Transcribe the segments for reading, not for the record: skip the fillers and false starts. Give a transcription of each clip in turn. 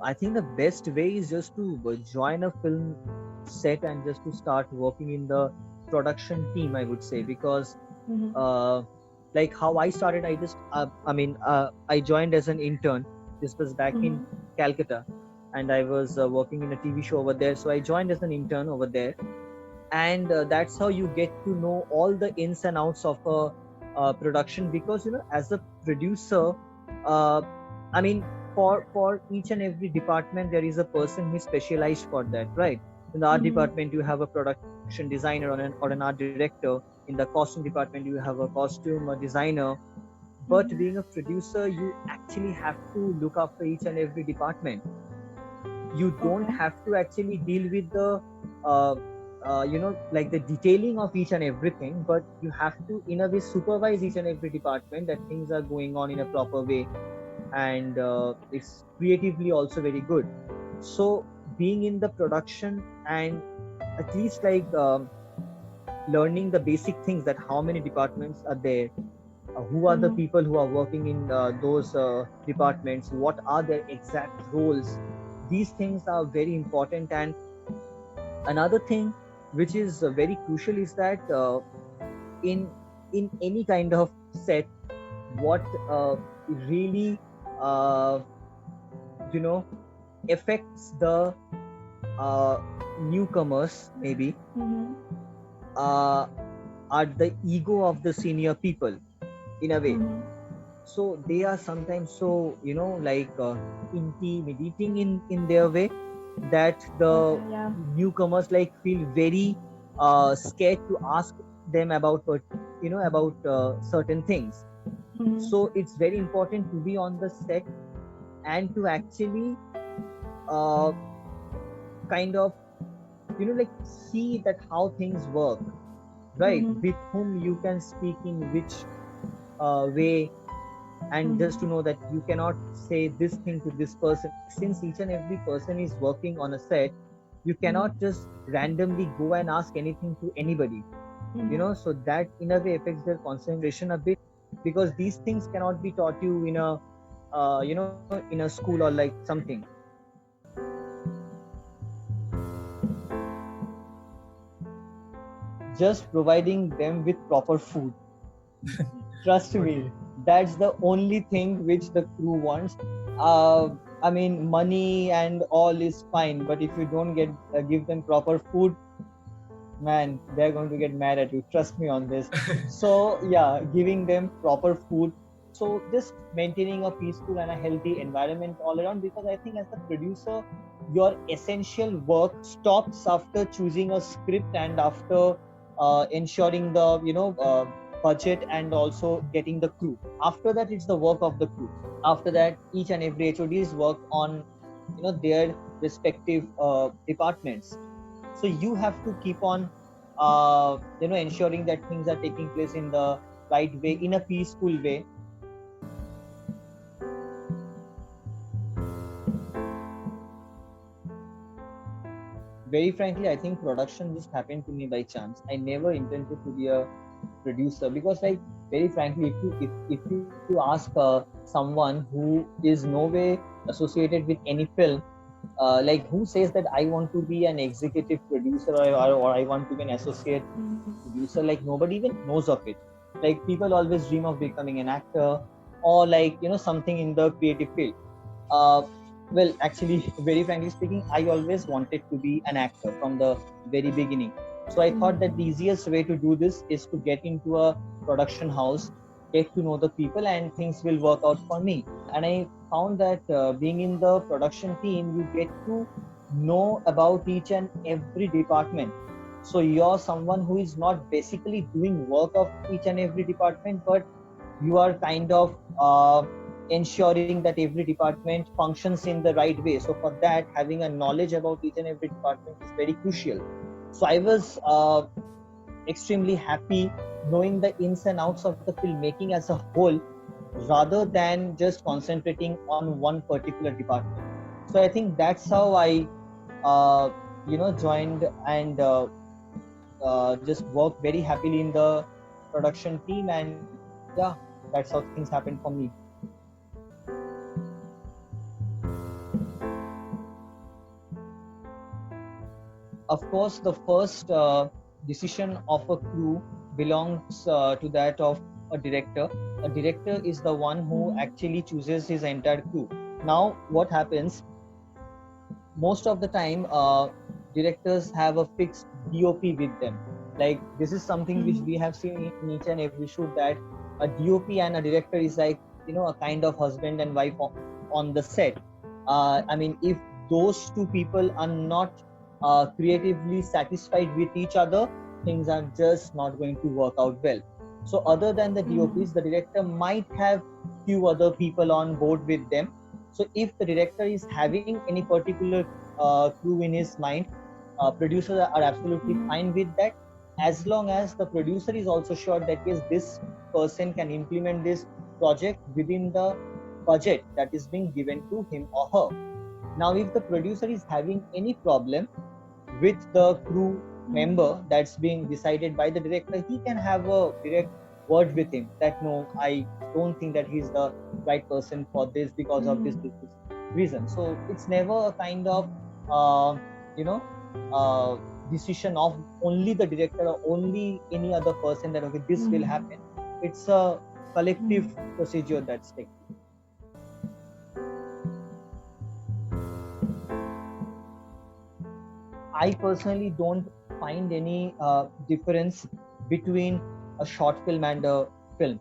I think the best way is just to join a film set and just to start working in the production team, I would say, because Mm-hmm. uh, like how I started, I joined as an intern. This was back in Mm-hmm. Calcutta, and I was working in a TV show over there. So I joined as an intern over there, and that's how you get to know all the ins and outs of a production. Because as a producer, uh, I mean, for each and every department there is a person who is specialized for that, right? In the art Mm-hmm. department you have a production designer or an art director. In the costume department you have a costume designer. But Mm-hmm. being a producer, you actually have to look after each and every department. You don't Okay. have to actually deal with the uh, like the detailing of each and everything, but you have to in a way supervise each and every department that things are going on in a proper way, and it's creatively also very good. So being in the production and at least like learning the basic things, that how many departments are there, who are the Mm-hmm. people who are working in those departments, what are their exact roles, these things are very important. And another thing which is very crucial is that in in any kind of set, what really uh, you know affects the uh, newcomers maybe Mm-hmm. uh, are the ego of the senior people in a way. Mm-hmm. So they are sometimes so like intimidating in their way, that the Okay. Yeah. newcomers like feel very scared to ask them about about certain things. So Mm-hmm. it's very important to be on the set and to actually uh, kind of like see that how things work, right? Mm-hmm. With whom you can speak in which way, and just to Mm-hmm. know that you cannot say this thing to this person, since each and every person is working on a set. You cannot Mm-hmm. just randomly go and ask anything to anybody, Mm-hmm. so that in a way affects their concentration a bit, because these things cannot be taught you in a in a school or like something. Just providing them with proper food. Trust me, Okay. that's the only thing which the crew wants. I mean, money and all is fine, but if you don't get give them proper food, man, they're going to get mad at you. Trust me on this. So yeah, giving them proper food. So just maintaining a peaceful and a healthy environment all around. Because I think as a producer, your essential work stops after choosing a script and after ensuring the budget and also getting the crew. After that, it's the work of the crew. After that, each and every HODs work on their respective departments. So you have to keep on ensuring that things are taking place in the right way, in a peaceful way. Very frankly, I think production just happened to me by chance. I never intended to be a producer, because like very frankly, if you ask someone who is no way associated with any film, like who says that I want to be an executive producer, or I want to be an associate producer, like nobody even knows of it. Like people always dream of becoming an actor, or like something in the creative field. uh, well, actually, very frankly speaking, I always wanted to be an actor from the very beginning. So I thought that the easiest way to do this is to get into a production house, get to know the people, and things will work out for me. And I found that being in the production team, you get to know about each and every department. So you're someone who is not basically doing work of each and every department, but you are kind of ensuring that every department functions in the right way. So for that, having a knowledge about each and every department is very crucial. So I was extremely happy knowing the ins and outs of the filmmaking as a whole, rather than just concentrating on one particular department. So I think that's how I uh, joined and just worked very happily in the production team. And yeah, that's how things happened for me. Of course, the first decision of a crew belongs to that of a director. A director is the one who actually chooses his entire crew. Now, what happens? Most of the time, directors have a fixed DOP with them. Like, this is something which we have seen in each and every shoot, that a DOP and a director is like, a kind of husband and wife on the set. I mean, if those two people are not creatively satisfied with each other, things are just not going to work out well. So other than the DOPs, the director might have few other people on board with them. So if the director is having any particular crew in his mind, producers are absolutely fine with that, as long as the producer is also sure that yes, this person can implement this project within the budget that is being given to him or her. Now, if the producer is having any problem with the crew member that's being decided by the director, he can have a direct word with him that no, I don't think that he's the right person for this because of this reason. So it's never a kind of you know uh, decision of only the director or only any other person that okay, this will happen. It's a collective procedure that's taken. I personally don't find any difference between a short film and a film.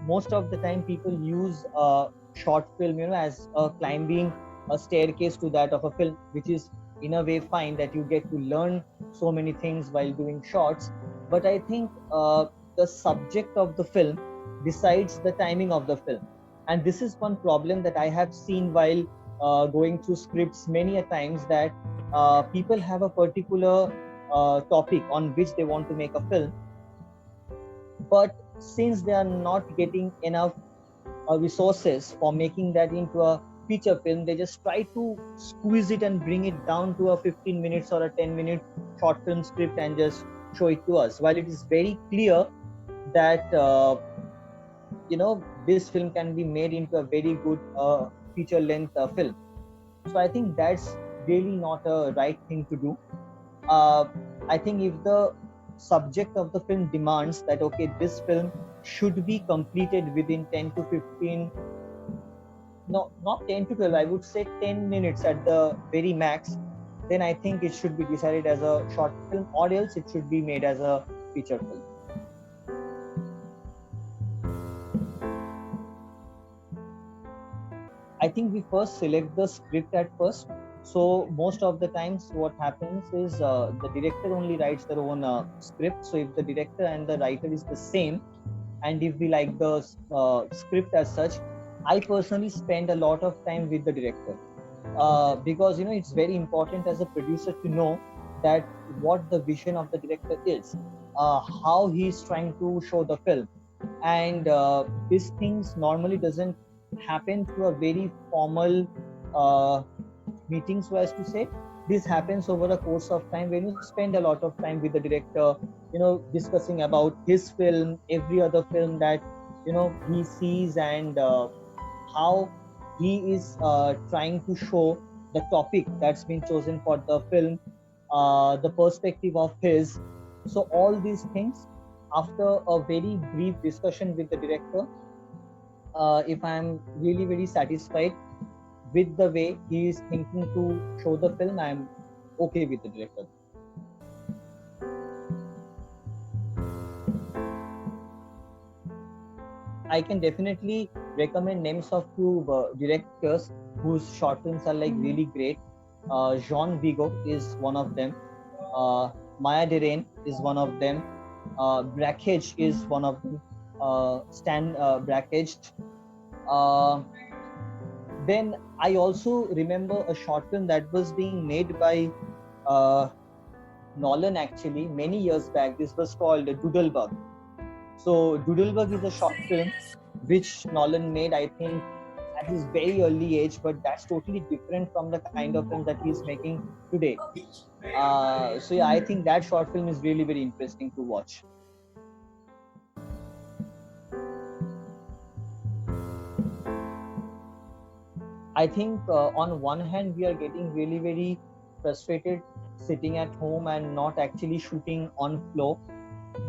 Most of the time, people use a short film, as a climbing a staircase to that of a film, which is in a way fine that you get to learn so many things while doing shorts. But I think the subject of the film decides the timing of the film, and this is one problem that I have seen while going through scripts many a times, that people have a particular topic on which they want to make a film, but since they are not getting enough resources for making that into a feature film, they just try to squeeze it and bring it down to a 15 minutes or a 10-minute short film script and just show it to us, while it is very clear that this film can be made into a very good feature length film. So I think that's really not a right thing to do. I think if the subject of the film demands that okay, this film should be completed within 10 to 15, no, not 10 to 12, I would say 10 minutes at the very max, then I think it should be decided as a short film, or else it should be made as a feature film. I think we first select the script at first. So most of the times what happens is the director only writes their own script. So if the director and the writer is the same, and if we like the script as such, I personally spend a lot of time with the director, because it's very important as a producer to know that what the vision of the director is, how he's trying to show the film, and these things normally doesn't happen through a very formal meeting, so as to say. This happens over the course of time when you spend a lot of time with the director, discussing about his film, every other film that he sees, and how he is trying to show the topic that's been chosen for the film, the perspective of his. So all these things, after a very brief discussion with the director, if I'm really very satisfied with the way he is thinking to show the film, I'm okay with the director. I can definitely recommend names of few directors whose short films are like really great. Jean Vigo is one of them. Maya Derain is one of them. Brakhage is one of them. Stan Brakhage. Then I also remember a short film that was being made by Nolan actually many years back. This was called Doodlebug. So Doodlebug is a short film which Nolan made, I think, at his very early age, but that's totally different from the kind of film that he's making today. So yeah, I think that short film is really very interesting to watch. I think on one hand we are getting really very frustrated sitting at home and not actually shooting on floor,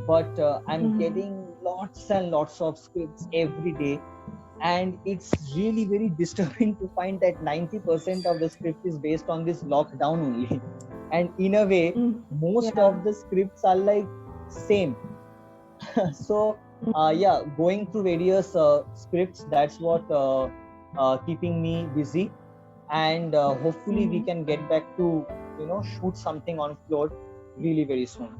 but I'm getting lots and lots of scripts every day, and it's really very disturbing to find that 90% of the script is based on this lockdown only. And in a way, most of the scripts are like same. So yeah, going through various scripts, that's what keeping me busy. And hopefully we can get back to shoot something on floor really very soon.